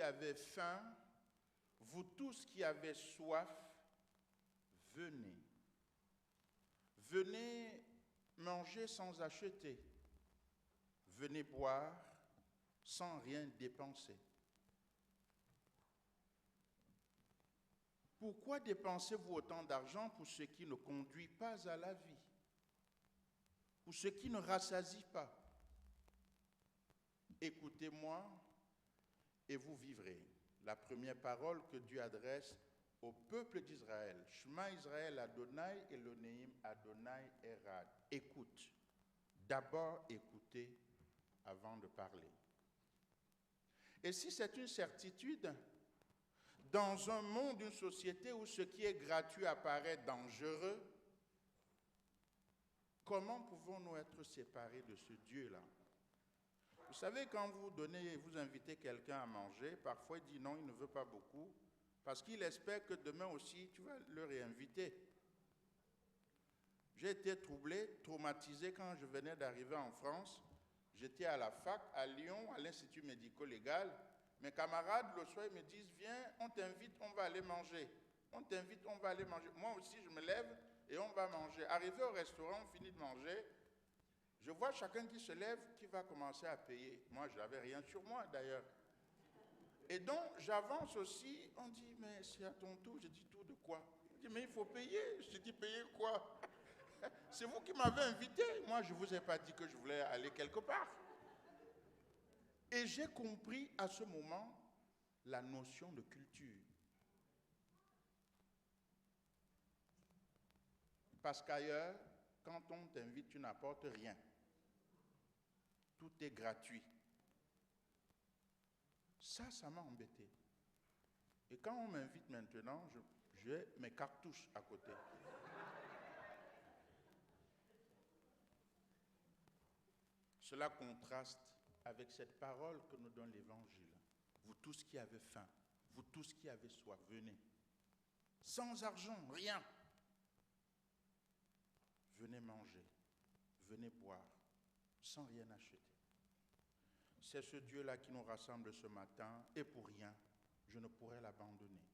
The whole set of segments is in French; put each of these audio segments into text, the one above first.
avez faim, vous tous qui avez soif, venez. Venez manger sans acheter. Venez boire sans rien dépenser. Pourquoi dépensez-vous autant d'argent pour ce qui ne conduit pas à la vie, pour ce qui ne rassasie pas? Écoutez-moi et vous vivrez. La première parole que Dieu adresse au peuple d'Israël. Shema Israël Adonai Elohim Adonai Erad. Écoute. D'abord écoutez avant de parler. Et si c'est une certitude, dans un monde, une société où ce qui est gratuit apparaît dangereux, comment pouvons-nous être séparés de ce Dieu-là? Vous savez, quand vous invitez quelqu'un à manger, parfois il dit non, il ne veut pas beaucoup, parce qu'il espère que demain aussi, tu vas le réinviter. J'ai été troublé, traumatisé quand je venais d'arriver en France. J'étais à la fac, à Lyon, à l'Institut médico-légal. Mes camarades, le soir, ils me disent, viens, on t'invite, on va aller manger. On t'invite, on va aller manger. Moi aussi, je me lève et on va manger. Arrivé au restaurant, on finit de manger. Je vois chacun qui se lève, qui va commencer à payer. Moi, je n'avais rien sur moi, d'ailleurs. Et donc, j'avance aussi. On dit, mais c'est à ton tour. Je dis, tout de quoi? On dit, mais il faut payer. Je dis, payer quoi? C'est vous qui m'avez invité. Moi, je ne vous ai pas dit que je voulais aller quelque part. Et j'ai compris à ce moment la notion de culture. Parce qu'ailleurs, quand on t'invite, tu n'apportes rien. Tout est gratuit. Ça m'a embêté. Et quand on m'invite maintenant, j'ai mes cartouches à côté. Cela contraste avec cette parole que nous donne l'Évangile. Vous tous qui avez faim, vous tous qui avez soif, venez. Sans argent, rien. Venez manger, venez boire, sans rien acheter. C'est ce Dieu-là qui nous rassemble ce matin, et pour rien, je ne pourrais l'abandonner.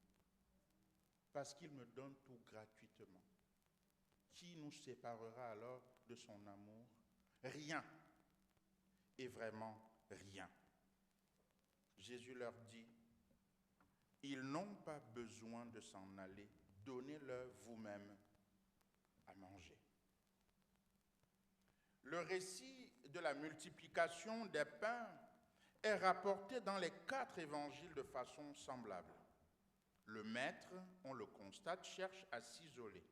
Parce qu'il me donne tout gratuitement. Qui nous séparera alors de son amour? Rien. Et vraiment rien. Jésus leur dit, ils n'ont pas besoin de s'en aller, donnez-leur vous-même à manger. Le récit de la multiplication des pains est rapporté dans les 4 évangiles de façon semblable. Le maître, on le constate, cherche à s'isoler.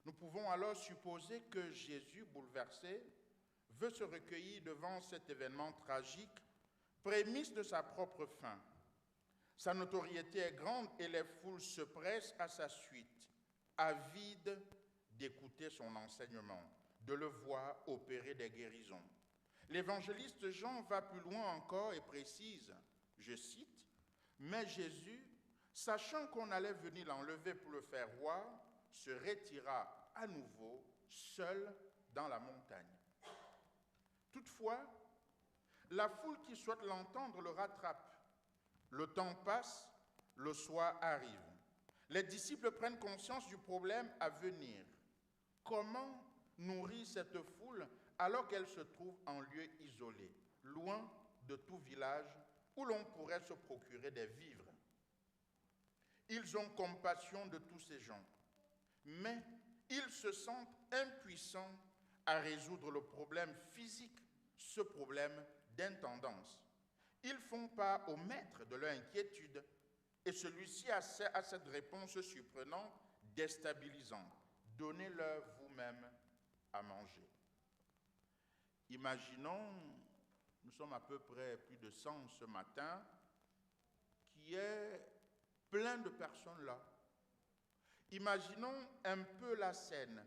Nous pouvons alors supposer que Jésus, bouleversé, veut se recueillir devant cet événement tragique, prémisse de sa propre fin. Sa notoriété est grande et les foules se pressent à sa suite, avides d'écouter son enseignement, de le voir opérer des guérisons. L'évangéliste Jean va plus loin encore et précise, je cite, « Mais Jésus, sachant qu'on allait venir l'enlever pour le faire roi, se retira à nouveau seul dans la montagne. » Toutefois, la foule qui souhaite l'entendre le rattrape. Le temps passe, le soir arrive. Les disciples prennent conscience du problème à venir. Comment nourrir cette foule alors qu'elle se trouve en lieu isolé, loin de tout village où l'on pourrait se procurer des vivres? Ils ont compassion de tous ces gens, mais ils se sentent impuissants à résoudre le problème physique, ce problème d'intendance. Ils font part au maître de leur inquiétude et celui-ci a cette réponse surprenante, déstabilisante. Donnez-leur vous-même à manger. Imaginons, nous sommes à peu près plus de 100 ce matin, qui est plein de personnes là. Imaginons un peu la scène.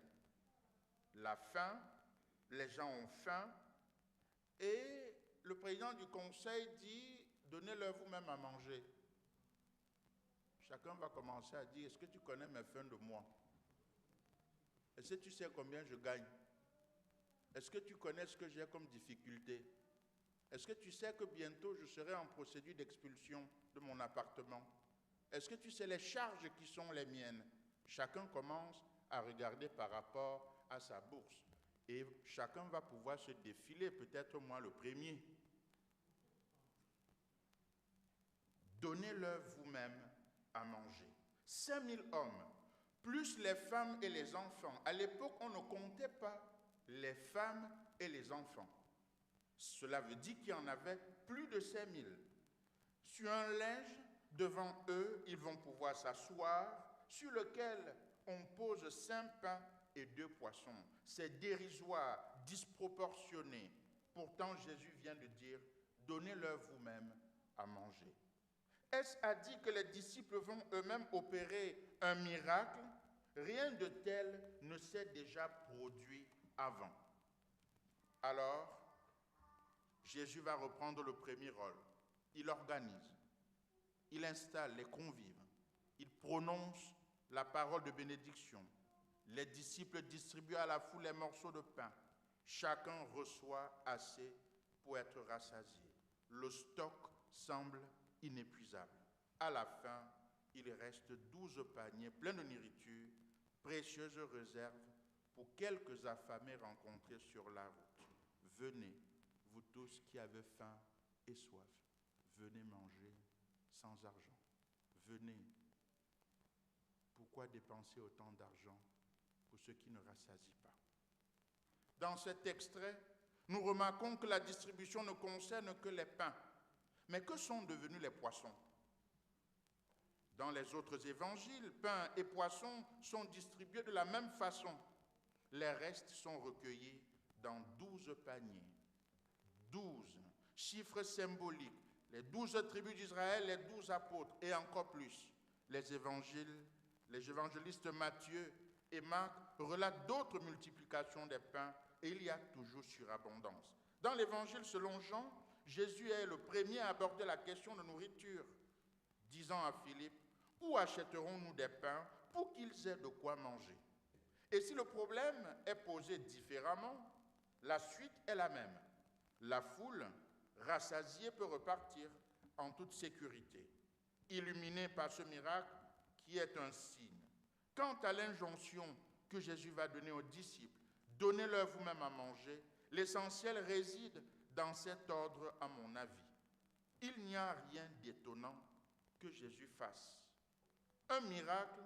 La faim, les gens ont faim, et le président du conseil dit, donnez-leur vous-même à manger. Chacun va commencer à dire, est-ce que tu connais mes fins de mois? Est-ce que tu sais combien je gagne? Est-ce que tu connais ce que j'ai comme difficulté? Est-ce que tu sais que bientôt je serai en procédure d'expulsion de mon appartement? Est-ce que tu sais les charges qui sont les miennes? Chacun commence à regarder par rapport à sa bourse. Et chacun va pouvoir se défiler, peut-être moi le premier. Donnez-leur vous-même à manger. 5000 hommes, plus les femmes et les enfants. À l'époque, on ne comptait pas les femmes et les enfants. Cela veut dire qu'il y en avait plus de 5000. Sur un linge, devant eux, ils vont pouvoir s'asseoir, sur lequel on pose 5 pains et 2 poissons. C'est dérisoire, disproportionné. Pourtant, Jésus vient de dire, donnez-leur vous-même à manger. Est-ce à dire que les disciples vont eux-mêmes opérer un miracle? Rien de tel ne s'est déjà produit avant. Alors, Jésus va reprendre le premier rôle. Il organise, il installe les convives, il prononce la parole de bénédiction. Les disciples distribuent à la foule les morceaux de pain. Chacun reçoit assez pour être rassasié. Le stock semble inépuisable. À la fin, il reste 12 paniers pleins de nourriture, précieuse réserve pour quelques affamés rencontrés sur la route. Venez, vous tous qui avez faim et soif, venez manger sans argent. Venez. Pourquoi dépenser autant d'argent pour ceux qui ne rassasient pas? Dans cet extrait, nous remarquons que la distribution ne concerne que les pains. Mais que sont devenus les poissons? Dans les autres évangiles, pains et poissons sont distribués de la même façon. Les restes sont recueillis dans 12 paniers. 12, chiffre symbolique. Les 12 tribus d'Israël, les 12 apôtres et encore plus. Les évangélistes Matthieu et Marc relatent d'autres multiplications des pains et il y a toujours surabondance. Dans l'évangile selon Jean, Jésus est le premier à aborder la question de nourriture, disant à Philippe, « Où achèterons-nous des pains pour qu'ils aient de quoi manger ?» Et si le problème est posé différemment, la suite est la même. La foule, rassasiée, peut repartir en toute sécurité, illuminée par ce miracle qui est un signe. Quant à l'injonction que Jésus va donner aux disciples, « Donnez-leur vous-même à manger », l'essentiel réside dans cet ordre à mon avis. Il n'y a rien d'étonnant que Jésus fasse. Un miracle,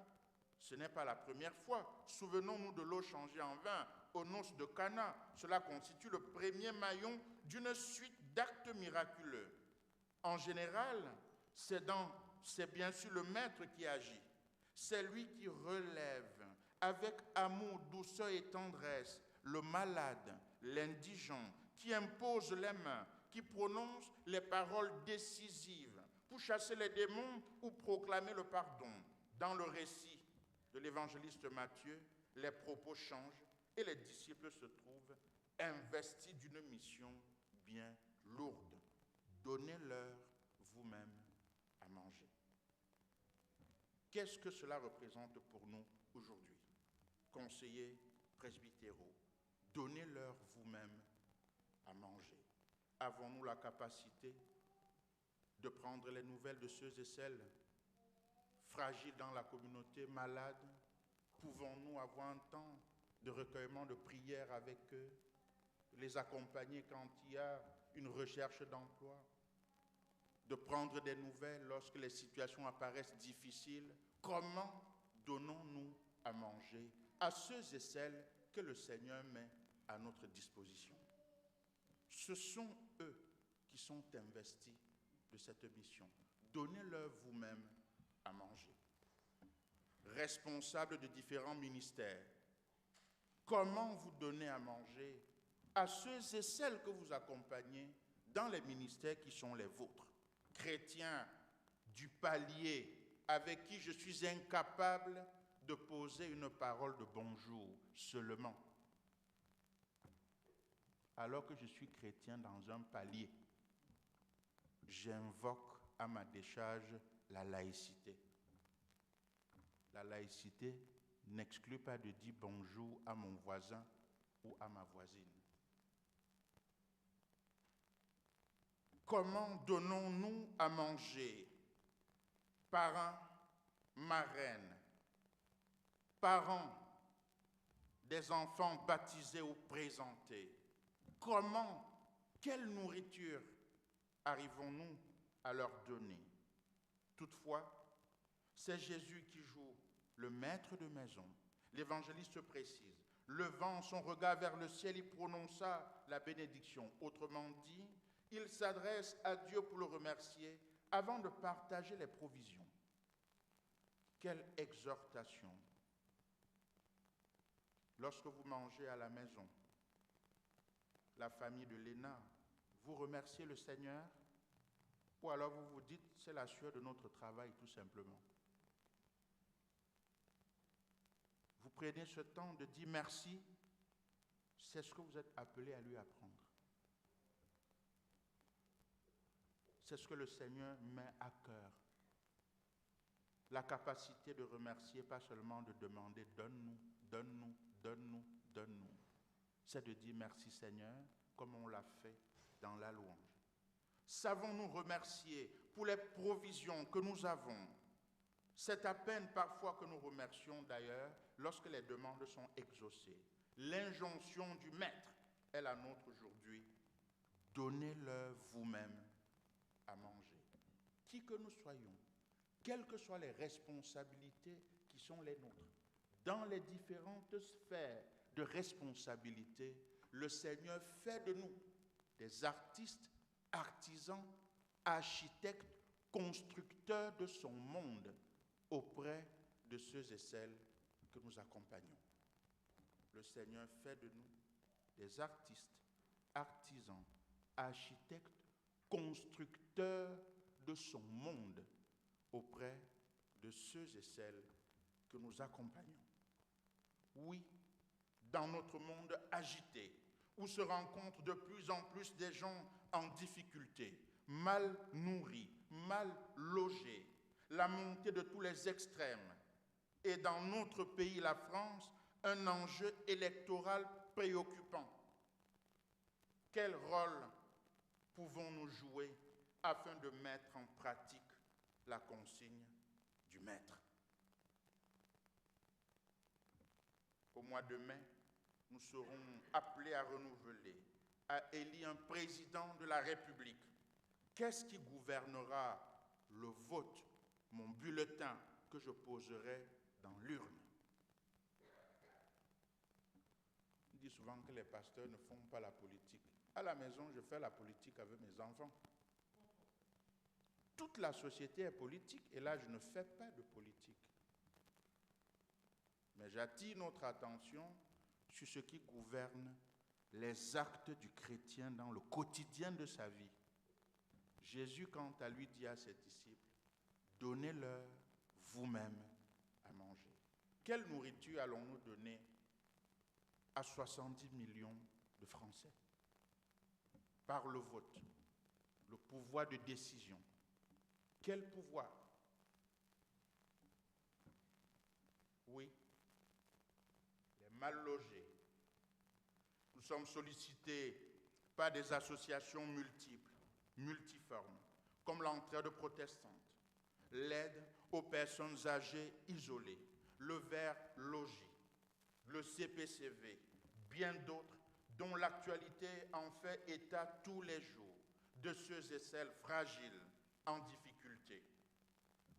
ce n'est pas la première fois. Souvenons-nous de l'eau changée en vin aux noces de Cana. Cela constitue le premier maillon d'une suite d'actes miraculeux. En général, c'est bien sûr le maître qui agit. C'est lui qui relève avec amour, douceur et tendresse le malade, l'indigent, qui impose les mains, qui prononce les paroles décisives pour chasser les démons ou proclamer le pardon. Dans le récit de l'évangéliste Matthieu, les propos changent et les disciples se trouvent investis d'une mission bien lourde. Donnez-leur vous-même à manger. Qu'est-ce que cela représente pour nous aujourd'hui? Conseillers presbytéraux, donnez-leur vous-même à manger. Avons-nous la capacité de prendre les nouvelles de ceux et celles fragiles dans la communauté, malades? Pouvons-nous avoir un temps de recueillement de prières avec eux, les accompagner quand il y a une recherche d'emploi, de prendre des nouvelles lorsque les situations apparaissent difficiles? Comment donnons-nous à manger à ceux et celles que le Seigneur met à notre disposition? Ce sont eux qui sont investis de cette mission. Donnez-leur vous-même à manger. Responsables de différents ministères, comment vous donnez à manger à ceux et celles que vous accompagnez dans les ministères qui sont les vôtres? Chrétiens du palier avec qui je suis incapable de poser une parole de bonjour seulement, alors que je suis chrétien dans un palier, j'invoque à ma décharge la laïcité. La laïcité n'exclut pas de dire bonjour à mon voisin ou à ma voisine. Comment donnons-nous à manger? Parrains, marraines, parents des enfants baptisés ou présentés. Comment, quelle nourriture arrivons-nous à leur donner? Toutefois, c'est Jésus qui joue le maître de maison. L'évangéliste précise, levant son regard vers le ciel, il prononça la bénédiction. Autrement dit, il s'adresse à Dieu pour le remercier avant de partager les provisions. Quelle exhortation! Lorsque vous mangez à la maison, la famille de Léna, vous remerciez le Seigneur ou alors vous vous dites c'est la sueur de notre travail tout simplement. Vous prenez ce temps de dire merci, c'est ce que vous êtes appelé à lui apprendre. C'est ce que le Seigneur met à cœur. La capacité de remercier, pas seulement de demander donne-nous, donne-nous, donne-nous, donne-nous. C'est de dire merci Seigneur, comme on l'a fait dans la louange. Savons-nous remercier pour les provisions que nous avons? C'est à peine parfois que nous remercions d'ailleurs lorsque les demandes sont exaucées. L'injonction du Maître est la nôtre aujourd'hui. Donnez-leur vous-même à manger. Qui que nous soyons, quelles que soient les responsabilités qui sont les nôtres, dans les différentes sphères de responsabilité, le Seigneur fait de nous des artistes, artisans, architectes, constructeurs de son monde auprès de ceux et celles que nous accompagnons. Le Seigneur fait de nous des artistes, artisans, architectes, constructeurs de son monde auprès de ceux et celles que nous accompagnons. Oui, dans notre monde agité, où se rencontrent de plus en plus des gens en difficulté, mal nourris, mal logés, la montée de tous les extrêmes, et dans notre pays, la France, un enjeu électoral préoccupant. Quel rôle pouvons-nous jouer afin de mettre en pratique la consigne du Maître? Au mois de mai, nous serons appelés à renouveler, à élire un président de la République. Qu'est-ce qui gouvernera le vote, mon bulletin que je poserai dans l'urne? On dit souvent que les pasteurs ne font pas la politique. À la maison, je fais la politique avec mes enfants. Toute la société est politique et là, je ne fais pas de politique. Mais j'attire notre attention sur ce qui gouverne les actes du chrétien dans le quotidien de sa vie. Jésus, quant à lui, dit à ses disciples, donnez-leur vous-même à manger. Quelle nourriture allons-nous donner à 70 millions de Français? Par le vote, le pouvoir de décision. Quel pouvoir? Oui, les mal logés. Nous sommes sollicités par des associations multiples, multiformes, comme l'Entraide protestante, l'aide aux personnes âgées isolées, le Vert Logis, le CPCV, bien d'autres dont l'actualité en fait état tous les jours, de ceux et celles fragiles, en difficulté.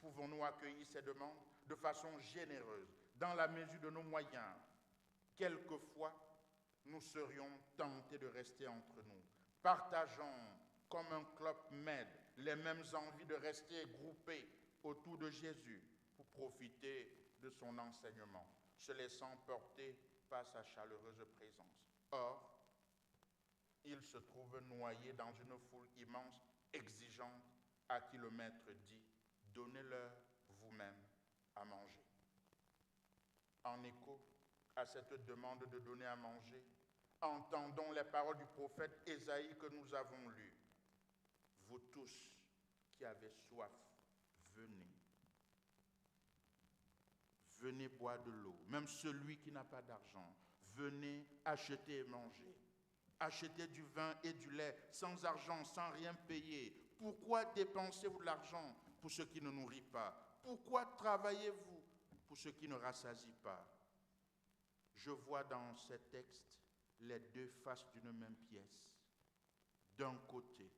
Pouvons-nous accueillir ces demandes de façon généreuse, dans la mesure de nos moyens? Quelquefois, nous serions tentés de rester entre nous, partageant comme un club med les mêmes envies de rester groupés autour de Jésus pour profiter de son enseignement, se laissant porter par sa chaleureuse présence. Or, il se trouve noyé dans une foule immense, exigeante, à qui le Maître dit « Donnez-leur vous-même à manger ». En écho à cette demande de donner à manger, entendons les paroles du prophète Ésaïe que nous avons lues. « Vous tous qui avez soif, venez. Venez boire de l'eau, même celui qui n'a pas d'argent. Venez acheter et manger. Achetez du vin et du lait sans argent, sans rien payer. Pourquoi dépensez-vous de l'argent pour ce qui ne nourrit pas? Pourquoi travaillez-vous pour ce qui ne rassasie pas? Je vois dans ces textes les deux faces d'une même pièce. D'un côté,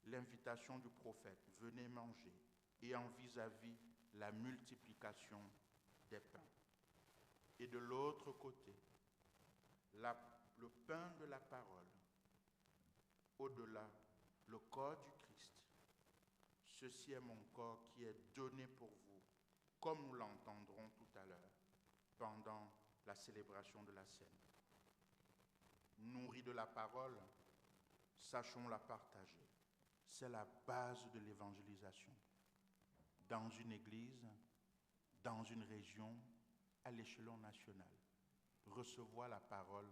l'invitation du prophète, venez manger, et en vis-à-vis, la multiplication des pains. Et de l'autre côté, le pain de la parole, au-delà, le corps du Christ. Ceci est mon corps qui est donné pour vous, comme nous l'entendrons tout à l'heure, pendant la célébration de la scène. Nourris de la parole, sachons la partager. C'est la base de l'évangélisation. Dans une église, dans une région, à l'échelon national. Recevoir la parole,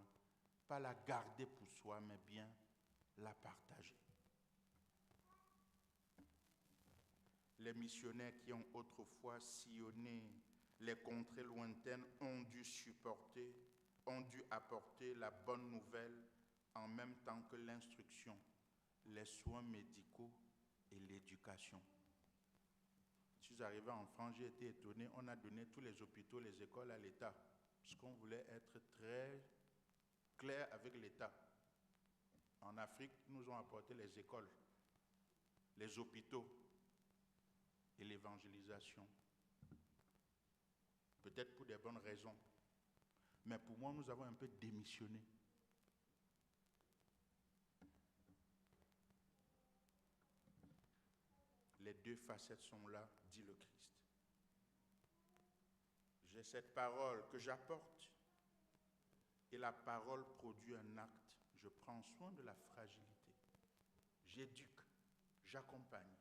pas la garder pour soi, mais bien la partager. Les missionnaires qui ont autrefois sillonné les contrées lointaines ont dû supporter, ont dû apporter la bonne nouvelle en même temps que l'instruction, les soins médicaux et l'éducation. Je suis arrivé en France, j'ai été étonné, on a donné tous les hôpitaux, les écoles à l'État, parce qu'on voulait être très clair avec l'État. En Afrique, ils nous ont apporté les écoles, les hôpitaux et l'évangélisation. Peut-être pour des bonnes raisons. Mais pour moi, nous avons un peu démissionné. Les deux facettes sont là, dit le Christ. J'ai cette parole que j'apporte et la parole produit un acte. Je prends soin de la fragilité. J'éduque, j'accompagne.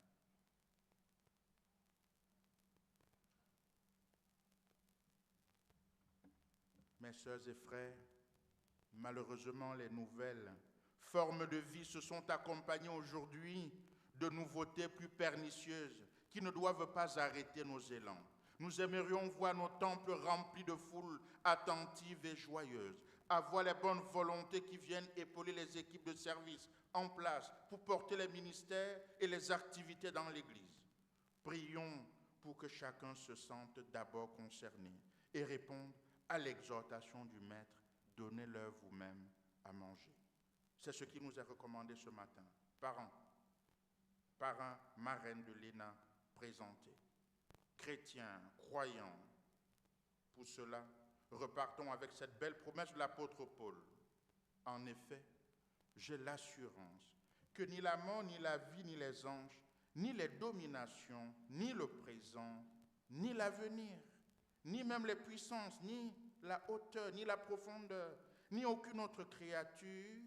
Mes sœurs et frères, malheureusement, les nouvelles formes de vie se sont accompagnées aujourd'hui de nouveautés plus pernicieuses qui ne doivent pas arrêter nos élans. Nous aimerions voir nos temples remplis de foules attentives et joyeuses, avoir les bonnes volontés qui viennent épauler les équipes de service en place pour porter les ministères et les activités dans l'Église. Prions pour que chacun se sente d'abord concerné et réponde à l'exhortation du Maître, donnez-leur vous-même à manger. C'est ce qui nous est recommandé ce matin. Parents, marraines de l'ENA présentés, chrétiens, croyants. Pour cela, repartons avec cette belle promesse de l'apôtre Paul. En effet, j'ai l'assurance que ni la mort, ni la vie, ni les anges, ni les dominations, ni le présent, ni l'avenir, ni même les puissances, ni la hauteur, ni la profondeur, ni aucune autre créature